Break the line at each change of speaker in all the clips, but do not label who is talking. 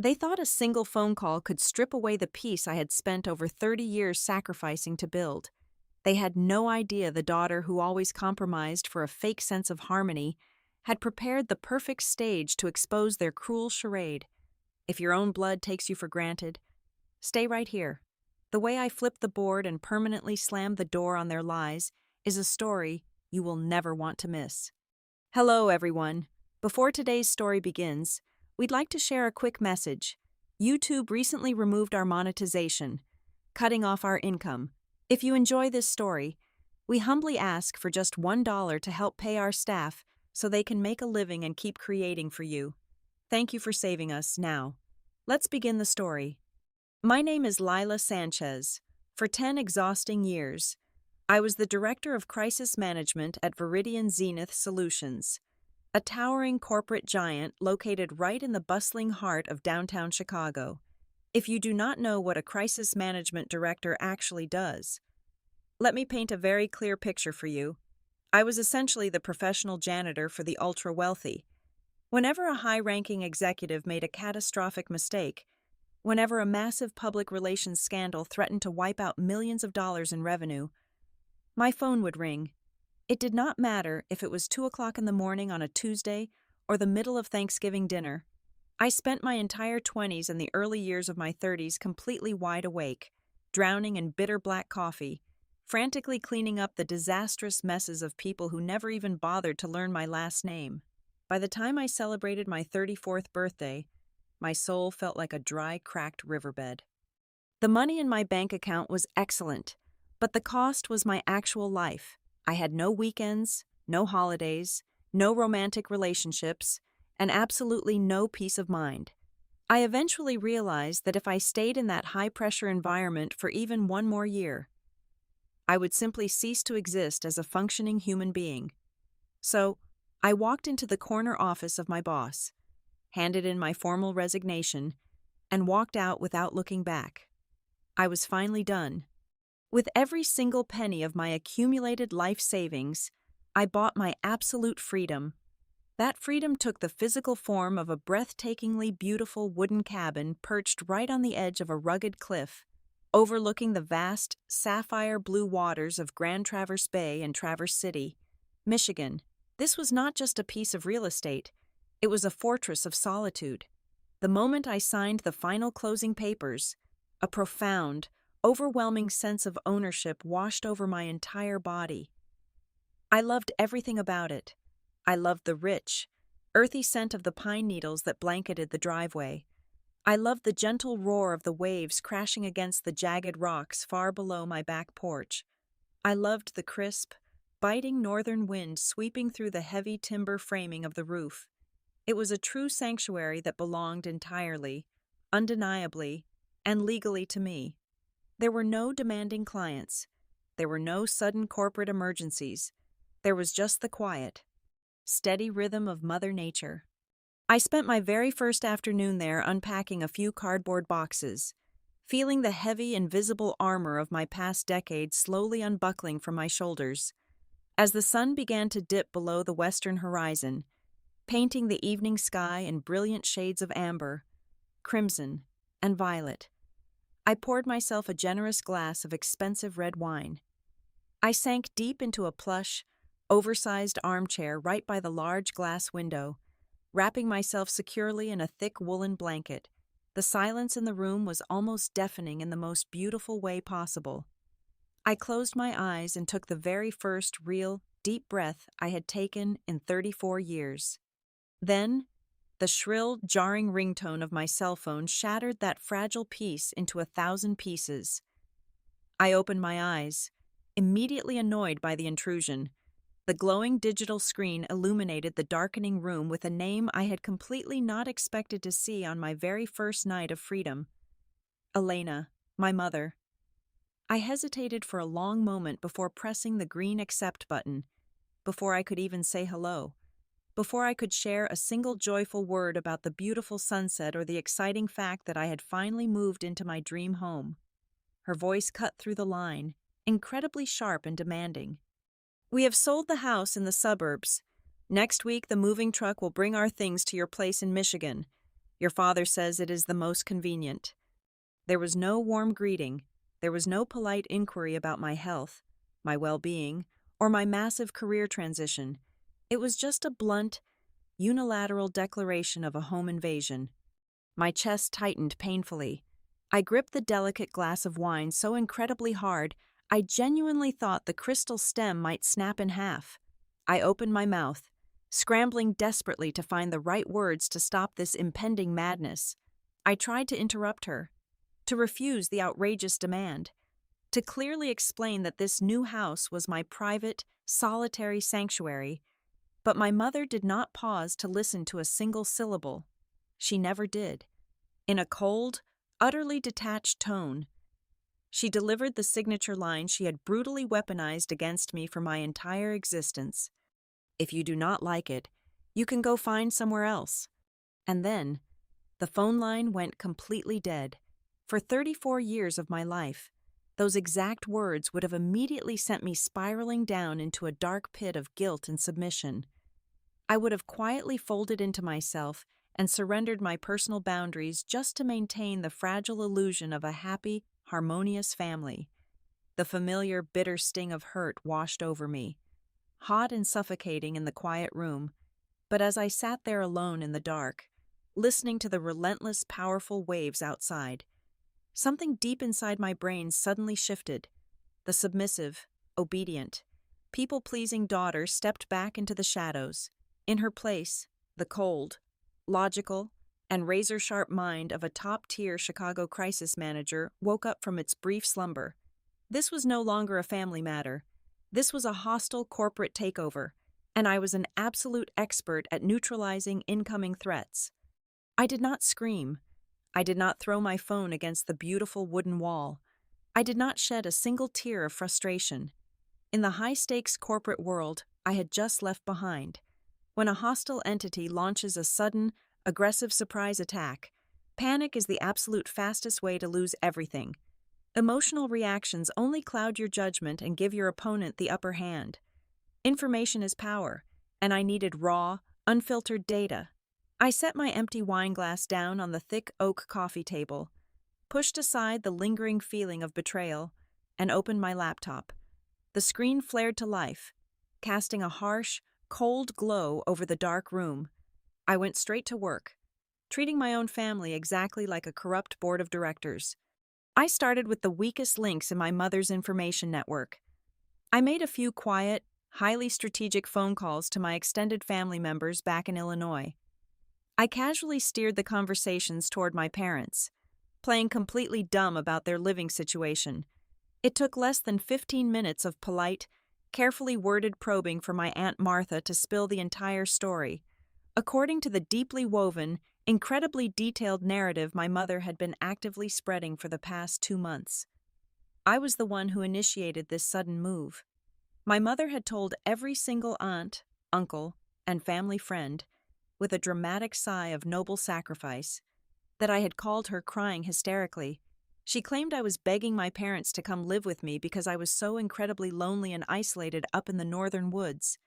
They thought a single phone call could strip away the peace I had spent over 30 years sacrificing to build. They had no idea the daughter who always compromised for a fake sense of harmony had prepared the perfect stage to expose their cruel charade. If your own blood takes you for granted, stay right here. The way I flipped the board and permanently slammed the door on their lies is a story you will never want to miss. Hello, everyone. Before today's story begins, we'd like to share a quick message. YouTube recently removed our monetization, cutting off our income. If you enjoy this story, we humbly ask for just $1 to help pay our staff so they can make a living and keep creating for you. Thank you for saving us. Now, let's begin the story. My name is Lila Sanchez. For 10 exhausting years, I was the Director of Crisis Management at Viridian Zenith Solutions, a towering corporate giant located right in the bustling heart of downtown Chicago. If you do not know what a crisis management director actually does, let me paint a very clear picture for you. I was essentially the professional janitor for the ultra-wealthy. Whenever a high-ranking executive made a catastrophic mistake, whenever a massive public relations scandal threatened to wipe out millions of dollars in revenue, my phone would ring. It did not matter if it was 2 o'clock in the morning on a Tuesday or the middle of Thanksgiving dinner. I spent my entire 20s and the early years of my 30s completely wide awake, drowning in bitter black coffee, frantically cleaning up the disastrous messes of people who never even bothered to learn my last name. By the time I celebrated my 34th birthday, my soul felt like a dry, cracked riverbed. The money in my bank account was excellent, but the cost was my actual life. I had no weekends, no holidays, no romantic relationships, and absolutely no peace of mind. I eventually realized that if I stayed in that high-pressure environment for even one more year, I would simply cease to exist as a functioning human being. So, I walked into the corner office of my boss, handed in my formal resignation, and walked out without looking back. I was finally done. With every single penny of my accumulated life savings, I bought my absolute freedom. That freedom took the physical form of a breathtakingly beautiful wooden cabin perched right on the edge of a rugged cliff, overlooking the vast, sapphire blue waters of Grand Traverse Bay in Traverse City, Michigan. This was not just a piece of real estate, it was a fortress of solitude. The moment I signed the final closing papers, a profound, overwhelming sense of ownership washed over my entire body. I loved everything about it. I loved the rich, earthy scent of the pine needles that blanketed the driveway. I loved the gentle roar of the waves crashing against the jagged rocks far below my back porch. I loved the crisp, biting northern wind sweeping through the heavy timber framing of the roof. It was a true sanctuary that belonged entirely, undeniably, and legally to me. There were no demanding clients. There were no sudden corporate emergencies. There was just the quiet, steady rhythm of Mother Nature. I spent my very first afternoon there unpacking a few cardboard boxes, feeling the heavy, invisible armor of my past decade slowly unbuckling from my shoulders. As the sun began to dip below the western horizon, painting the evening sky in brilliant shades of amber, crimson, and violet, I poured myself a generous glass of expensive red wine. I sank deep into a plush, oversized armchair right by the large glass window, wrapping myself securely in a thick woolen blanket. The silence in the room was almost deafening in the most beautiful way possible. I closed my eyes and took the very first real, deep breath I had taken in 34 years. Then, the shrill, jarring ringtone of my cell phone shattered that fragile piece into 1,000 pieces. I opened my eyes, immediately annoyed by the intrusion. The glowing digital screen illuminated the darkening room with a name I had completely not expected to see on my very first night of freedom. Helena, my mother. I hesitated for a long moment before pressing the green accept button, before I could even say hello. Before I could share a single joyful word about the beautiful sunset or the exciting fact that I had finally moved into my dream home. Her voice cut through the line, incredibly sharp and demanding. "We have sold the house in the suburbs. Next week, the moving truck will bring our things to your place in Michigan. Your father says it is the most convenient. There was no warm greeting. There was no polite inquiry about my health, my well-being, or my massive career transition. It was just a blunt, unilateral declaration of a home invasion. My chest tightened painfully. I gripped the delicate glass of wine so incredibly hard, I genuinely thought the crystal stem might snap in half. I opened my mouth, scrambling desperately to find the right words to stop this impending madness. I tried to interrupt her, to refuse the outrageous demand, to clearly explain that this new house was my private, solitary sanctuary, but my mother did not pause to listen to a single syllable. She never did. In a cold, utterly detached tone, she delivered the signature line she had brutally weaponized against me for my entire existence. If you do not like it, you can go find somewhere else. And then, the phone line went completely dead. For 34 years of my life, those exact words would have immediately sent me spiraling down into a dark pit of guilt and submission. I would have quietly folded into myself and surrendered my personal boundaries just to maintain the fragile illusion of a happy, harmonious family. The familiar, bitter sting of hurt washed over me, hot and suffocating in the quiet room, but as I sat there alone in the dark, listening to the relentless, powerful waves outside, something deep inside my brain suddenly shifted. The submissive, obedient, people-pleasing daughter stepped back into the shadows. In her place, the cold, logical, and razor-sharp mind of a top-tier Chicago crisis manager woke up from its brief slumber. This was no longer a family matter. This was a hostile corporate takeover, and I was an absolute expert at neutralizing incoming threats. I did not scream. I did not throw my phone against the beautiful wooden wall. I did not shed a single tear of frustration. In the high-stakes corporate world I had just left behind, when a hostile entity launches a sudden, aggressive surprise attack, panic is the absolute fastest way to lose everything. Emotional reactions only cloud your judgment and give your opponent the upper hand. Information is power, and I needed raw, unfiltered data. I set my empty wine glass down on the thick oak coffee table, pushed aside the lingering feeling of betrayal, and opened my laptop. The screen flared to life, casting a harsh, cold glow over the dark room. I went straight to work, treating my own family exactly like a corrupt board of directors. I started with the weakest links in my mother's information network. I made a few quiet, highly strategic phone calls to my extended family members back in Illinois. I casually steered the conversations toward my parents, playing completely dumb about their living situation. It took less than 15 minutes of polite, carefully worded probing for my Aunt Martha to spill the entire story. According to the deeply woven, incredibly detailed narrative my mother had been actively spreading for the past 2 months. I was the one who initiated this sudden move. My mother had told every single aunt, uncle, and family friend, with a dramatic sigh of noble sacrifice, that I had called her crying hysterically. She claimed I was begging my parents to come live with me because I was so incredibly lonely and isolated up in the northern woods.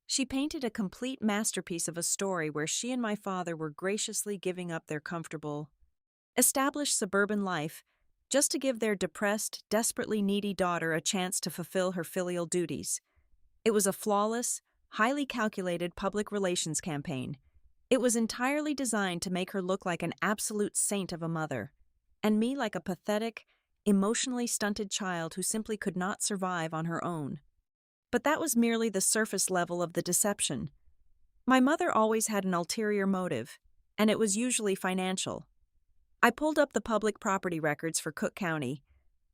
She painted a complete masterpiece of a story where she and my father were graciously giving up their comfortable, established suburban life just to give their depressed, desperately needy daughter a chance to fulfill her filial duties. It was a flawless, highly calculated public relations campaign. It was entirely designed to make her look like an absolute saint of a mother, and me like a pathetic, emotionally stunted child who simply could not survive on her own. But that was merely the surface level of the deception. My mother always had an ulterior motive, and it was usually financial. I pulled up the public property records for Cook County.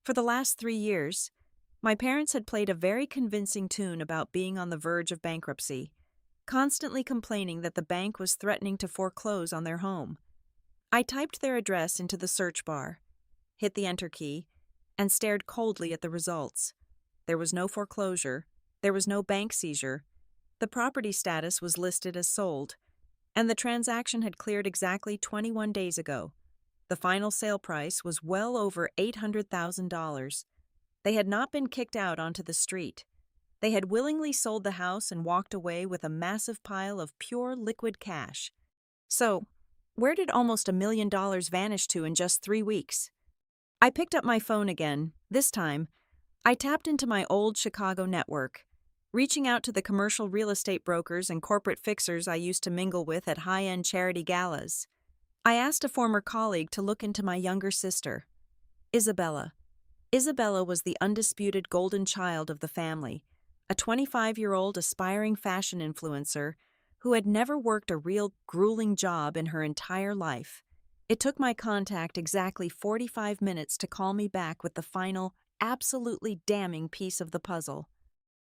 For the last 3 years, my parents had played a very convincing tune about being on the verge of bankruptcy, constantly complaining that the bank was threatening to foreclose on their home. I typed their address into the search bar, hit the enter key, and stared coldly at the results. There was no foreclosure, there was no bank seizure. The property status was listed as sold, and the transaction had cleared exactly 21 days ago. The final sale price was well over $800,000. They had not been kicked out onto the street. They had willingly sold the house and walked away with a massive pile of pure liquid cash. So, Where did almost $1 million vanish to in just 3 weeks? I picked up my phone again. This time, I tapped into my old Chicago network, reaching out to the commercial real estate brokers and corporate fixers I used to mingle with at high-end charity galas. I asked a former colleague to look into my younger sister, Isabella. Isabella was the undisputed golden child of the family, a 25-year-old aspiring fashion influencer who had never worked a real grueling job in her entire life. It took my contact exactly 45 minutes to call me back with the final, absolutely damning piece of the puzzle.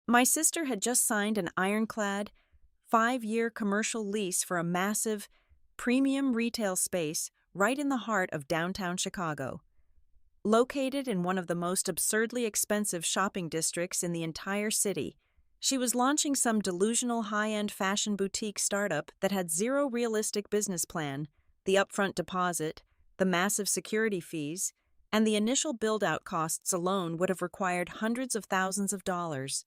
My sister had just signed an ironclad, 5-year commercial lease for a massive, premium retail space right in the heart of downtown Chicago. Located in one of the most absurdly expensive shopping districts in the entire city, she was launching some delusional high-end fashion boutique startup that had zero realistic business plan, the upfront deposit, the massive security fees, and the initial build-out costs alone would have required hundreds of thousands of dollars.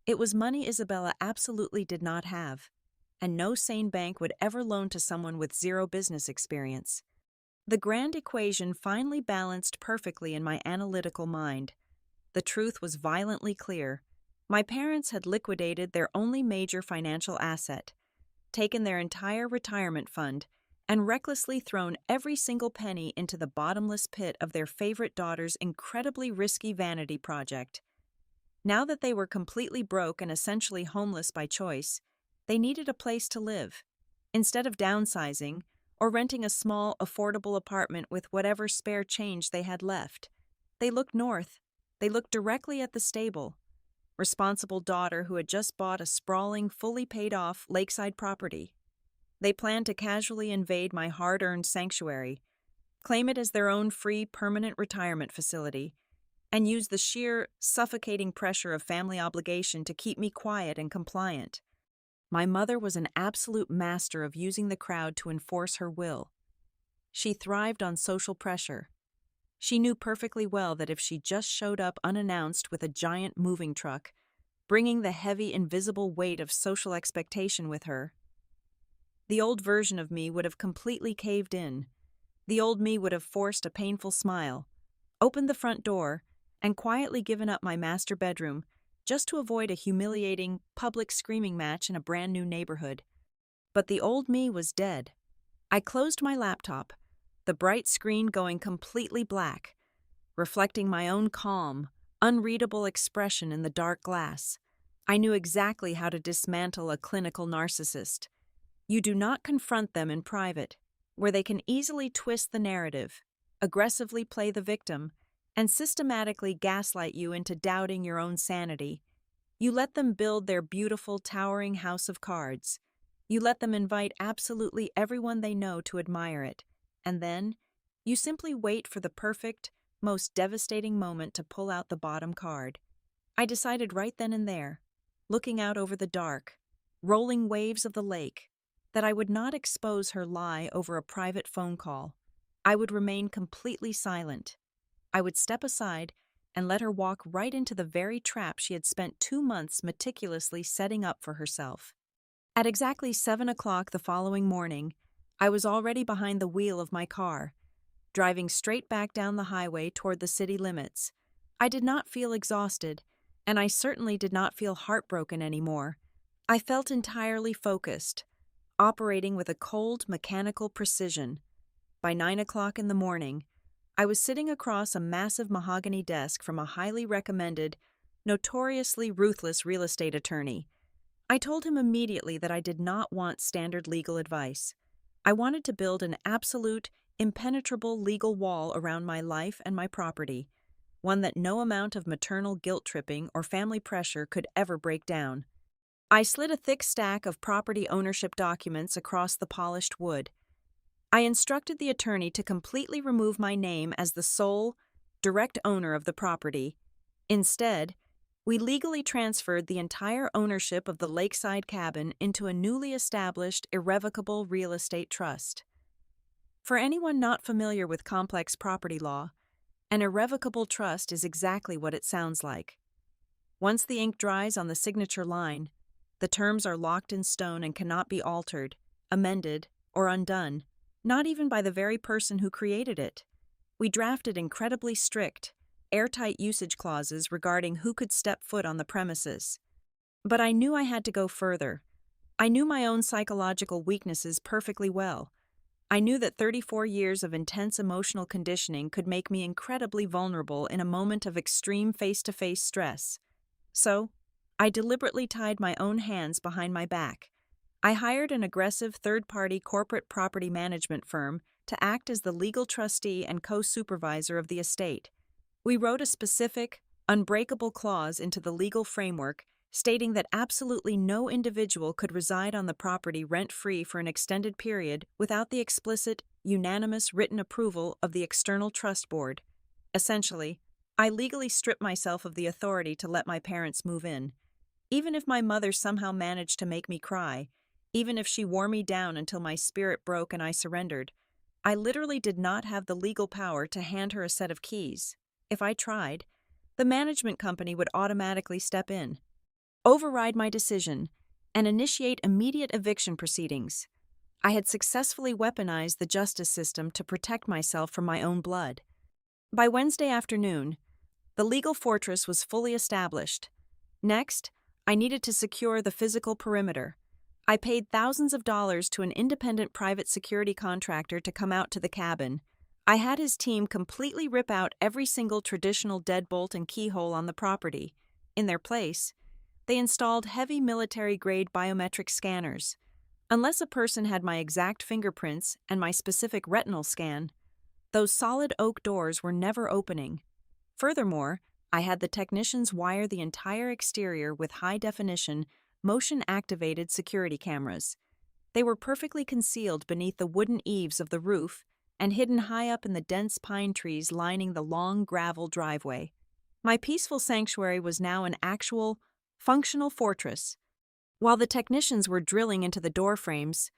It was money Isabella absolutely did not have, and no sane bank would ever loan to someone with zero business experience. The grand equation finally balanced perfectly in my analytical mind. The truth was violently clear. My parents had liquidated their only major financial asset, taken their entire retirement fund, and recklessly thrown every single penny into the bottomless pit of their favorite daughter's incredibly risky vanity project. Now that they were completely broke and essentially homeless by choice, they needed a place to live. Instead of downsizing, or renting a small, affordable apartment with whatever spare change they had left, they looked north. They looked directly at the stable, responsible daughter who had just bought a sprawling, fully paid-off lakeside property. They planned to casually invade my hard-earned sanctuary, claim it as their own free, permanent retirement facility, and use the sheer, suffocating pressure of family obligation to keep me quiet and compliant. My mother was an absolute master of using the crowd to enforce her will. She thrived on social pressure. She knew perfectly well that if she just showed up unannounced with a giant moving truck, bringing the heavy, invisible weight of social expectation with her, the old version of me would have completely caved in. The old me would have forced a painful smile, opened the front door, and quietly given up my master bedroom just to avoid a humiliating, public screaming match in a brand new neighborhood. But the old me was dead. I closed my laptop, the bright screen going completely black, reflecting my own calm, unreadable expression in the dark glass. I knew exactly how to dismantle a clinical narcissist. You do not confront them in private, where they can easily twist the narrative, aggressively play the victim, and systematically gaslight you into doubting your own sanity. You let them build their beautiful, towering house of cards. You let them invite absolutely everyone they know to admire it. And then, you simply wait for the perfect, most devastating moment to pull out the bottom card. I decided right then and there, looking out over the dark, rolling waves of the lake, that I would not expose her lie over a private phone call. I would remain completely silent. I would step aside and let her walk right into the very trap she had spent 2 months meticulously setting up for herself. At exactly 7 o'clock the following morning, I was already behind the wheel of my car, driving straight back down the highway toward the city limits. I did not feel exhausted, and I certainly did not feel heartbroken anymore. I felt entirely focused, operating with a cold, mechanical precision. By 9 o'clock in the morning, I was sitting across a massive mahogany desk from a highly recommended, notoriously ruthless real estate attorney. I told him immediately that I did not want standard legal advice. I wanted to build an absolute, impenetrable legal wall around my life and my property, one that no amount of maternal guilt-tripping or family pressure could ever break down. I slid a thick stack of property ownership documents across the polished wood. I instructed the attorney to completely remove my name as the sole, direct owner of the property. Instead, we legally transferred the entire ownership of the lakeside cabin into a newly established, irrevocable real estate trust. For anyone not familiar with complex property law, an irrevocable trust is exactly what it sounds like. Once the ink dries on the signature line, the terms are locked in stone and cannot be altered, amended, or undone. not even by the very person who created it. We drafted incredibly strict, airtight usage clauses regarding who could step foot on the premises. But I knew I had to go further. I knew my own psychological weaknesses perfectly well. I knew that 34 years of intense emotional conditioning could make me incredibly vulnerable in a moment of extreme face-to-face stress. So, I deliberately tied my own hands behind my back. I hired an aggressive third-party corporate property management firm to act as the legal trustee and co-supervisor of the estate. We wrote a specific, unbreakable clause into the legal framework stating that absolutely no individual could reside on the property rent-free for an extended period without the explicit, unanimous written approval of the external trust board. Essentially, I legally stripped myself of the authority to let my parents move in. Even if my mother somehow managed to make me cry, even if she wore me down until my spirit broke and I surrendered, I literally did not have the legal power to hand her a set of keys. If I tried, the management company would automatically step in, override my decision, and initiate immediate eviction proceedings. I had successfully weaponized the justice system to protect myself from my own blood. By Wednesday afternoon, the legal fortress was fully established. Next, I needed to secure the physical perimeter. I paid thousands of dollars to an independent private security contractor to come out to the cabin. I had his team completely rip out every single traditional deadbolt and keyhole on the property. In their place, they installed heavy military-grade biometric scanners. Unless a person had my exact fingerprints and my specific retinal scan, those solid oak doors were never opening. Furthermore, I had the technicians wire the entire exterior with high-definition, motion-activated security cameras. They were perfectly concealed beneath the wooden eaves of the roof and hidden high up in the dense pine trees lining the long gravel driveway. My peaceful sanctuary was now an actual, functional fortress. While the technicians were drilling into the door frames,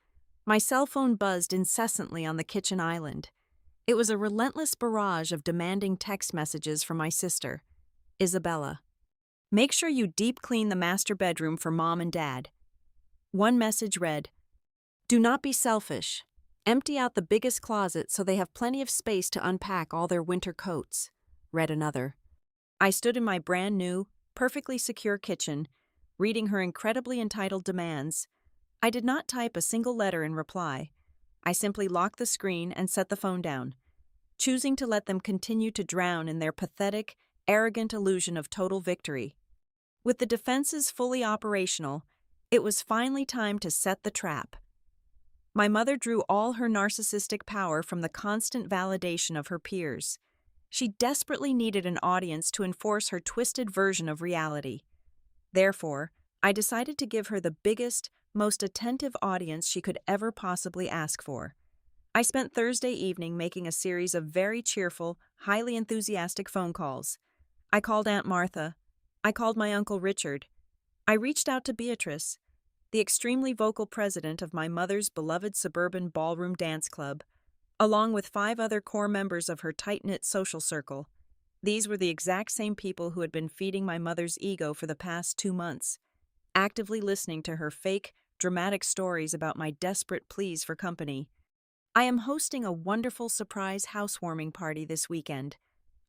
my cell phone buzzed incessantly on the kitchen island. It was a relentless barrage of demanding text messages from my sister, Isabella. Make sure you deep clean the master bedroom for Mom and Dad. One message read, do not be selfish. Empty out the biggest closet so they have plenty of space to unpack all their winter coats. Read another. I stood in my brand new, perfectly secure kitchen, reading her incredibly entitled demands. I did not type a single letter in reply. I simply locked the screen and set the phone down, choosing to let them continue to drown in their pathetic, arrogant illusion of total victory. With the defenses fully operational, it was finally time to set the trap. My mother drew all her narcissistic power from the constant validation of her peers. She desperately needed an audience to enforce her twisted version of reality. Therefore, I decided to give her the biggest, most attentive audience she could ever possibly ask for. I spent Thursday evening making a series of very cheerful, highly enthusiastic phone calls. I called Aunt Martha. I called my Uncle Richard. I reached out to Beatrice, the extremely vocal president of my mother's beloved suburban ballroom dance club, along with 5 other core members of her tight-knit social circle. These were the exact same people who had been feeding my mother's ego for the past 2 months, actively listening to her fake, dramatic stories about my desperate pleas for company. I am hosting a wonderful surprise housewarming party this weekend,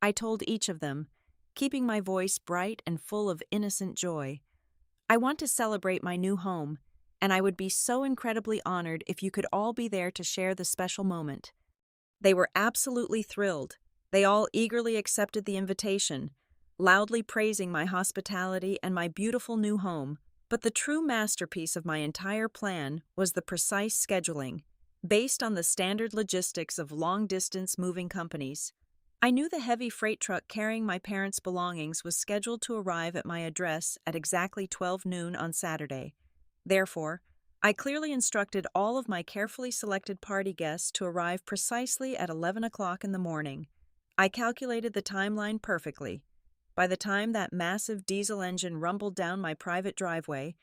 I told each of them, keeping my voice bright and full of innocent joy. I want to celebrate my new home, and I would be so incredibly honored if you could all be there to share the special moment. They were absolutely thrilled. They all eagerly accepted the invitation, loudly praising my hospitality and my beautiful new home. But the true masterpiece of my entire plan was the precise scheduling, based on the standard logistics of long-distance moving companies. I knew the heavy freight truck carrying my parents' belongings was scheduled to arrive at my address at exactly 12 noon on Saturday. Therefore, I clearly instructed all of my carefully selected party guests to arrive precisely at 11 o'clock in the morning. I calculated the timeline perfectly. By the time that massive diesel engine rumbled down my private driveway,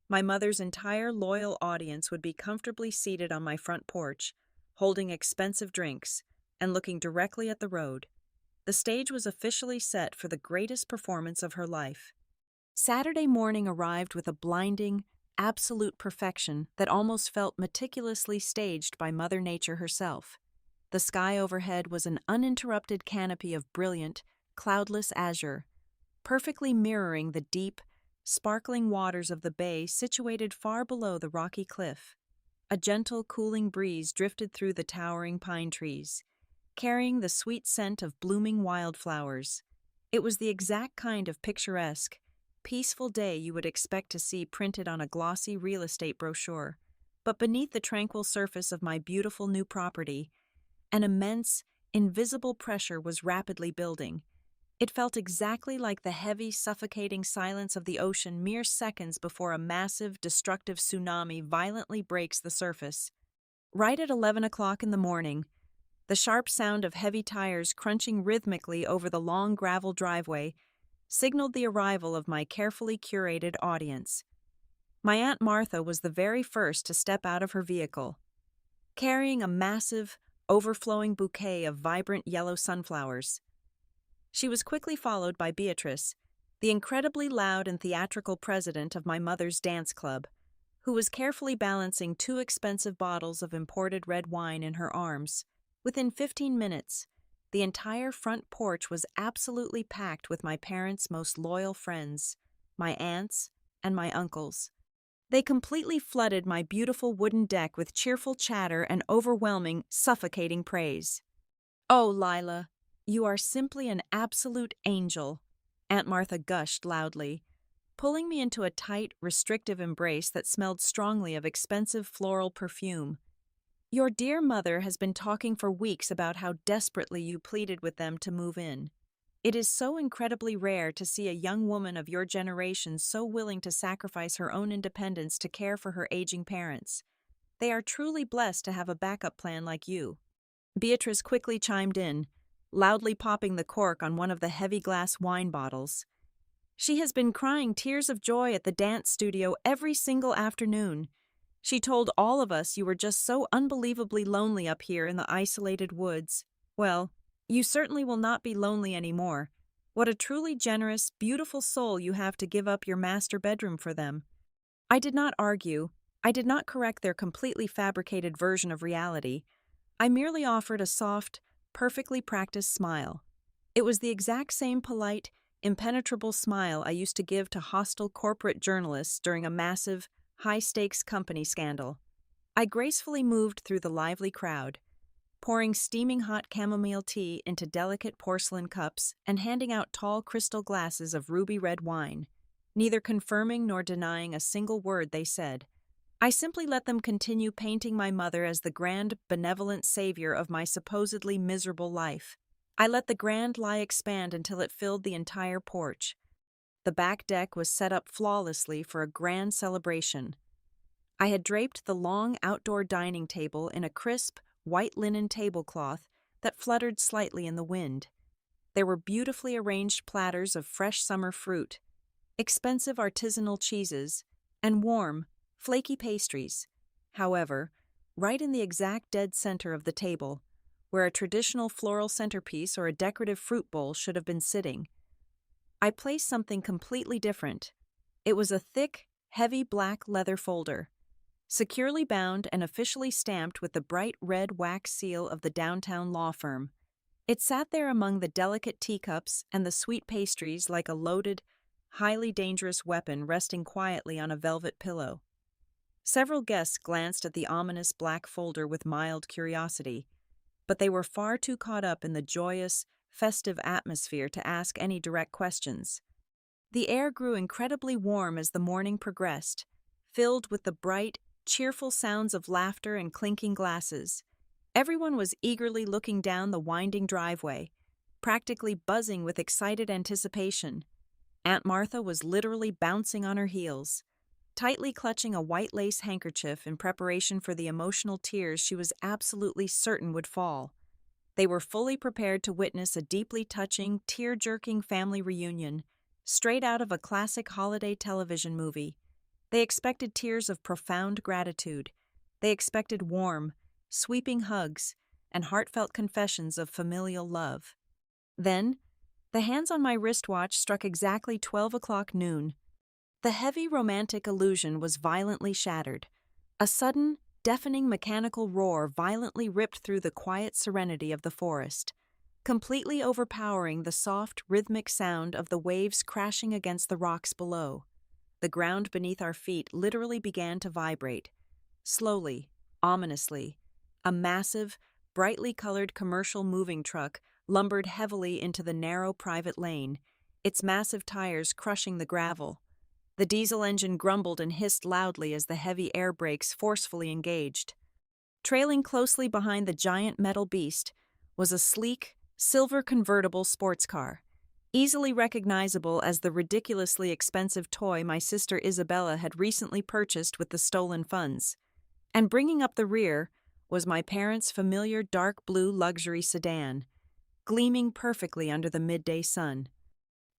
my mother's entire loyal audience would be comfortably seated on my front porch, holding expensive drinks, and looking directly at the road. The stage was officially set for the greatest performance of her life. Saturday morning arrived with a blinding, absolute perfection that almost felt meticulously staged by Mother Nature herself. The sky overhead was an uninterrupted canopy of brilliant, cloudless azure, perfectly mirroring the deep, sparkling waters of the bay situated far below the rocky cliff. A gentle, cooling breeze drifted through the towering pine trees, carrying the sweet scent of blooming wildflowers. It was the exact kind of picturesque, peaceful day you would expect to see printed on a glossy real estate brochure. But beneath the tranquil surface of my beautiful new property, an immense, invisible pressure was rapidly building. It felt exactly like the heavy, suffocating silence of the ocean mere seconds before a massive, destructive tsunami violently breaks the surface. Right at 11 o'clock in the morning, the sharp sound of heavy tires crunching rhythmically over the long gravel driveway signaled the arrival of my carefully curated audience. My Aunt Martha was the very first to step out of her vehicle, carrying a massive, overflowing bouquet of vibrant yellow sunflowers. She was quickly followed by Beatrice, the incredibly loud and theatrical president of my mother's dance club, who was carefully balancing 2 expensive bottles of imported red wine in her arms. Within 15 minutes, the entire front porch was absolutely packed with my parents' most loyal friends, my aunts and my uncles. They completely flooded my beautiful wooden deck with cheerful chatter and overwhelming, suffocating praise. "Oh, Lila, you are simply an absolute angel," Aunt Martha gushed loudly, pulling me into a tight, restrictive embrace that smelled strongly of expensive floral perfume. "Your dear mother has been talking for weeks about how desperately you pleaded with them to move in. It is so incredibly rare to see a young woman of your generation so willing to sacrifice her own independence to care for her aging parents. They are truly blessed to have a backup plan like you." Beatrice quickly chimed in, loudly popping the cork on one of the heavy glass wine bottles. "She has been crying tears of joy at the dance studio every single afternoon. She told all of us you were just so unbelievably lonely up here in the isolated woods. Well, you certainly will not be lonely anymore. What a truly generous, beautiful soul you have to give up your master bedroom for them." I did not argue. I did not correct their completely fabricated version of reality. I merely offered a soft, perfectly practiced smile. It was the exact same polite, impenetrable smile I used to give to hostile corporate journalists during a massive, high-stakes company scandal. I gracefully moved through the lively crowd, pouring steaming hot chamomile tea into delicate porcelain cups and handing out tall crystal glasses of ruby red wine, neither confirming nor denying a single word they said. I simply let them continue painting my mother as the grand, benevolent savior of my supposedly miserable life. I let the grand lie expand until it filled the entire porch. The back deck was set up flawlessly for a grand celebration. I had draped the long outdoor dining table in a crisp, white linen tablecloth that fluttered slightly in the wind. There were beautifully arranged platters of fresh summer fruit, expensive artisanal cheeses, and warm, flaky pastries. However, right in the exact dead center of the table, where a traditional floral centerpiece or a decorative fruit bowl should have been sitting, I placed something completely different. It was a thick, heavy black leather folder, securely bound and officially stamped with the bright red wax seal of the downtown law firm. It sat there among the delicate teacups and the sweet pastries like a loaded, highly dangerous weapon resting quietly on a velvet pillow. Several guests glanced at the ominous black folder with mild curiosity, but they were far too caught up in the joyous, festive atmosphere to ask any direct questions. The air grew incredibly warm as the morning progressed, filled with the bright, cheerful sounds of laughter and clinking glasses. Everyone was eagerly looking down the winding driveway, practically buzzing with excited anticipation. Aunt Martha was literally bouncing on her heels, tightly clutching a white lace handkerchief in preparation for the emotional tears she was absolutely certain would fall. They were fully prepared to witness a deeply touching, tear-jerking family reunion, straight out of a classic holiday television movie. They expected tears of profound gratitude. They expected warm, sweeping hugs and heartfelt confessions of familial love. Then, the hands on my wristwatch struck exactly 12 o'clock noon. The heavy romantic illusion was violently shattered. A sudden, deafening mechanical roar violently ripped through the quiet serenity of the forest, completely overpowering the soft, rhythmic sound of the waves crashing against the rocks below. The ground beneath our feet literally began to vibrate. Slowly, ominously, a massive, brightly colored commercial moving truck lumbered heavily into the narrow private lane, its massive tires crushing the gravel. The diesel engine grumbled and hissed loudly as the heavy air brakes forcefully engaged. Trailing closely behind the giant metal beast was a sleek, silver convertible sports car, easily recognizable as the ridiculously expensive toy my sister Isabella had recently purchased with the stolen funds. And bringing up the rear was my parents' familiar dark blue luxury sedan, gleaming perfectly under the midday sun.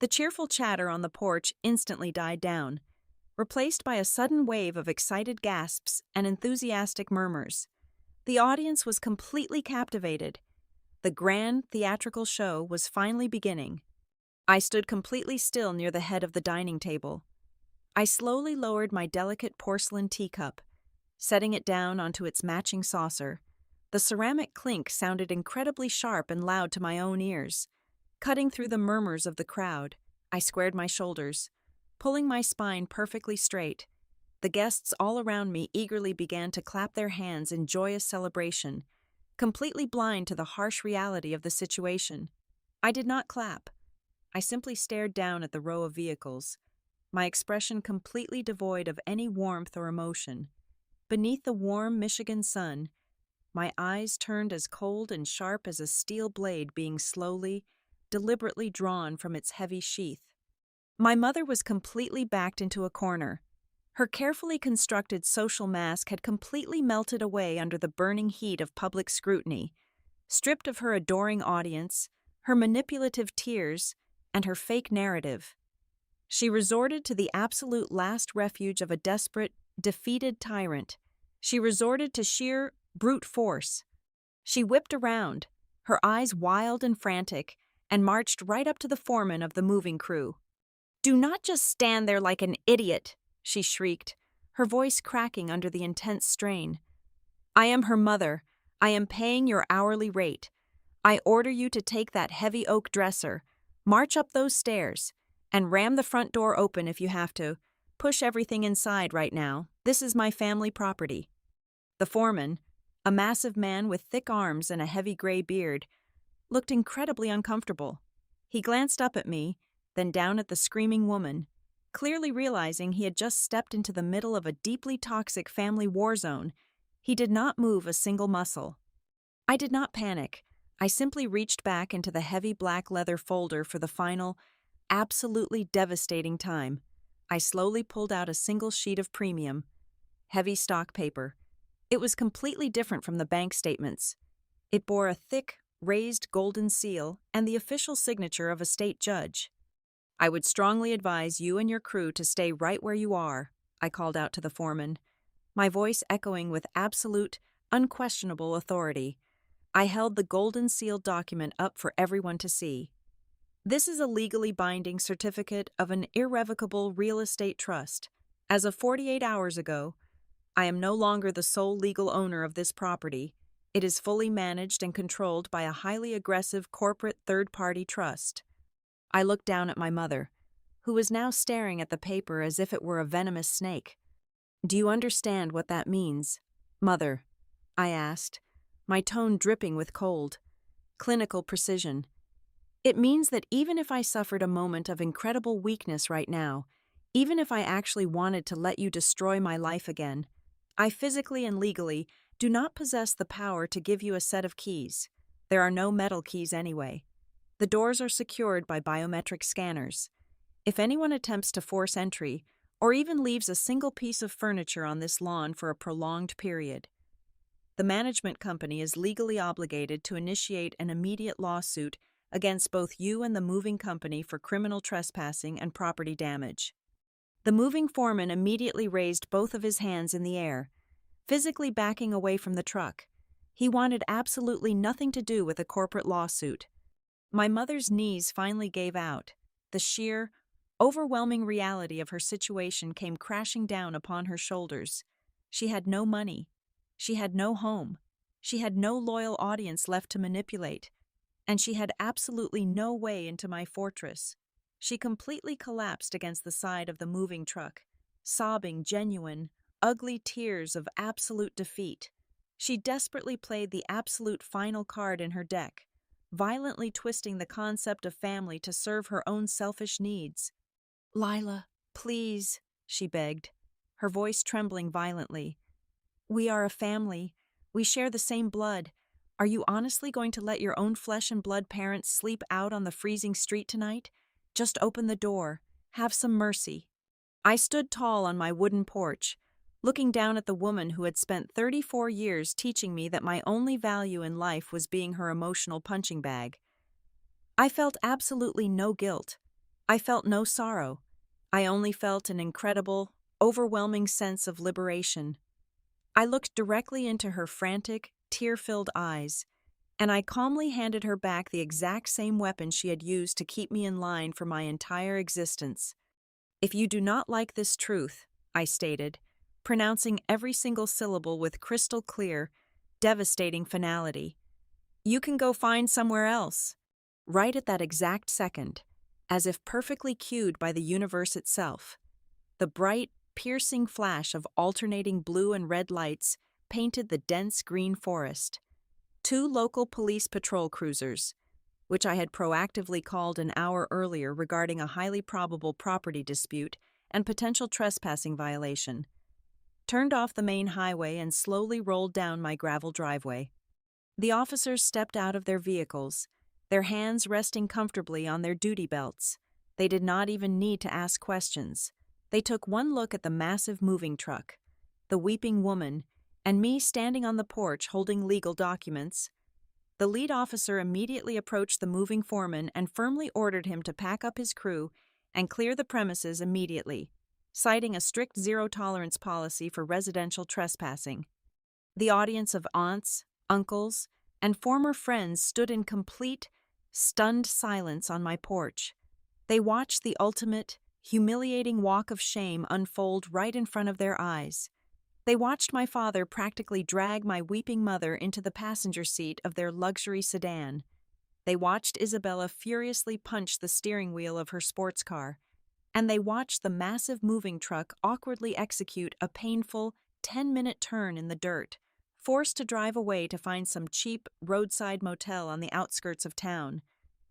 The cheerful chatter on the porch instantly died down, replaced by a sudden wave of excited gasps and enthusiastic murmurs. The audience was completely captivated. The grand theatrical show was finally beginning. I stood completely still near the head of the dining table. I slowly lowered my delicate porcelain teacup, setting it down onto its matching saucer. The ceramic clink sounded incredibly sharp and loud to my own ears. Cutting through the murmurs of the crowd, I squared my shoulders, pulling my spine perfectly straight. The guests all around me eagerly began to clap their hands in joyous celebration, completely blind to the harsh reality of the situation. I did not clap. I simply stared down at the row of vehicles, my expression completely devoid of any warmth or emotion. Beneath the warm Michigan sun, my eyes turned as cold and sharp as a steel blade being slowly, deliberately drawn from its heavy sheath. My mother was completely backed into a corner. Her carefully constructed social mask had completely melted away under the burning heat of public scrutiny, stripped of her adoring audience, her manipulative tears, and her fake narrative. She resorted to the absolute last refuge of a desperate, defeated tyrant. She resorted to sheer, brute force. She whipped around, her eyes wild and frantic, and marched right up to the foreman of the moving crew. "Do not just stand there like an idiot," she shrieked, her voice cracking under the intense strain. "I am her mother. I am paying your hourly rate. I order you to take that heavy oak dresser, march up those stairs, and ram the front door open if you have to. Push everything inside right now. This is my family property." The foreman, a massive man with thick arms and a heavy gray beard, looked incredibly uncomfortable. He glanced up at me, then down at the screaming woman, clearly realizing he had just stepped into the middle of a deeply toxic family war zone. He did not move a single muscle. I did not panic. I simply reached back into the heavy black leather folder for the final, absolutely devastating time. I slowly pulled out a single sheet of premium, heavy stock paper. It was completely different from the bank statements. It bore a thick, raised golden seal and the official signature of a state judge. "I would strongly advise you and your crew to stay right where you are," I called out to the foreman, my voice echoing with absolute, unquestionable authority. I held the golden sealed document up for everyone to see. "This is a legally binding certificate of an irrevocable real estate trust. As of 48 hours ago, I am no longer the sole legal owner of this property. It is fully managed and controlled by a highly aggressive corporate third-party trust." I looked down at my mother, who was now staring at the paper as if it were a venomous snake. "Do you understand what that means, Mother?" I asked, my tone dripping with cold, clinical precision. "It means that even if I suffered a moment of incredible weakness right now, even if I actually wanted to let you destroy my life again, I physically and legally do not possess the power to give you a set of keys. There are no metal keys anyway. The doors are secured by biometric scanners. If anyone attempts to force entry, or even leaves a single piece of furniture on this lawn for a prolonged period, the management company is legally obligated to initiate an immediate lawsuit against both you and the moving company for criminal trespassing and property damage." The moving foreman immediately raised both of his hands in the air, physically backing away from the truck. He wanted absolutely nothing to do with a corporate lawsuit. My mother's knees finally gave out. The sheer, Overwhelming reality of her situation came crashing down upon her shoulders. She had no money. She had no home. She had no loyal audience left to manipulate. And she had absolutely no way into my fortress. She completely collapsed against the side of the moving truck, sobbing genuine, ugly tears of absolute defeat. She desperately played the absolute final card in her deck, violently twisting the concept of family to serve her own selfish needs. "Lila, please," she begged, her voice trembling violently. "We are a family. We share the same blood. Are you honestly going to let your own flesh and blood parents sleep out on the freezing street tonight? Just open the door. Have some mercy." I stood tall on my wooden porch, looking down at the woman who had spent 34 years teaching me that my only value in life was being her emotional punching bag. I felt absolutely no guilt. I felt no sorrow. I only felt an incredible, overwhelming sense of liberation. I looked directly into her frantic, tear-filled eyes, and I calmly handed her back the exact same weapon she had used to keep me in line for my entire existence. "If you do not like this truth," I stated, pronouncing every single syllable with crystal clear, devastating finality, "you can go find somewhere else." Right at that exact second, as if perfectly cued by the universe itself, the bright, piercing flash of alternating blue and red lights painted the dense green forest. Two local police patrol cruisers, which I had proactively called an hour earlier regarding a highly probable property dispute and potential trespassing violation, turned off the main highway and slowly rolled down my gravel driveway. The officers stepped out of their vehicles, their hands resting comfortably on their duty belts. They did not even need to ask questions. They took one look at the massive moving truck, the weeping woman, and me standing on the porch holding legal documents. The lead officer immediately approached the moving foreman and firmly ordered him to pack up his crew and clear the premises immediately, citing a strict zero-tolerance policy for residential trespassing. The audience of aunts, uncles, and former friends stood in complete, stunned silence on my porch. They watched the ultimate, humiliating walk of shame unfold right in front of their eyes. They watched my father practically drag my weeping mother into the passenger seat of their luxury sedan. They watched Isabella furiously punch the steering wheel of her sports car. And they watched the massive moving truck awkwardly execute a painful 10-minute turn in the dirt, forced to drive away to find some cheap roadside motel on the outskirts of town.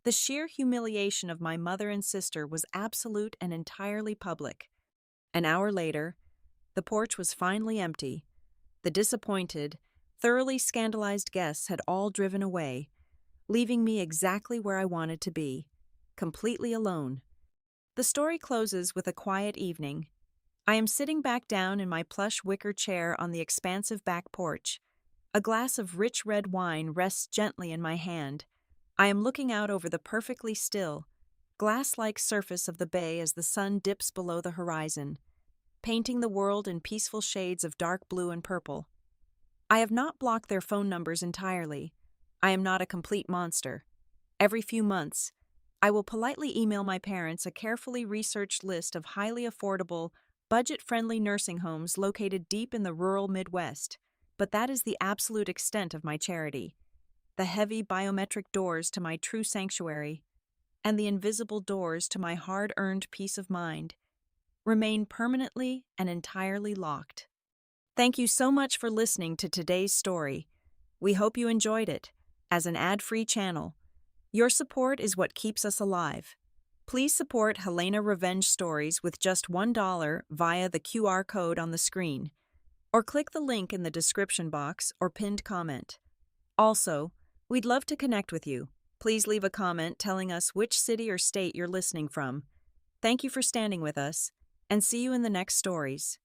The sheer humiliation of my mother and sister was absolute and entirely public. An hour later, the porch was finally empty. The disappointed, thoroughly scandalized guests had all driven away, leaving me exactly where I wanted to be, completely alone. The story closes with a quiet evening. I am sitting back down in my plush wicker chair on the expansive back porch. A glass of rich red wine rests gently in my hand. I am looking out over the perfectly still, glass-like surface of the bay as the sun dips below the horizon, painting the world in peaceful shades of dark blue and purple. I have not blocked their phone numbers entirely. I am not a complete monster. Every few months, I will politely email my parents a carefully researched list of highly affordable, budget-friendly nursing homes located deep in the rural Midwest, but that is the absolute extent of my charity. The heavy biometric doors to my true sanctuary, and the invisible doors to my hard-earned peace of mind, remain permanently and entirely locked. Thank you so much for listening to today's story. We hope you enjoyed it. As an ad-free channel, your support is what keeps us alive. Please support Helena Revenge Stories with just $1 via the QR code on the screen, or click the link in the description box or pinned comment. Also, we'd love to connect with you. Please leave a comment telling us which city or state you're listening from. Thank you for standing with us, and see you in the next stories.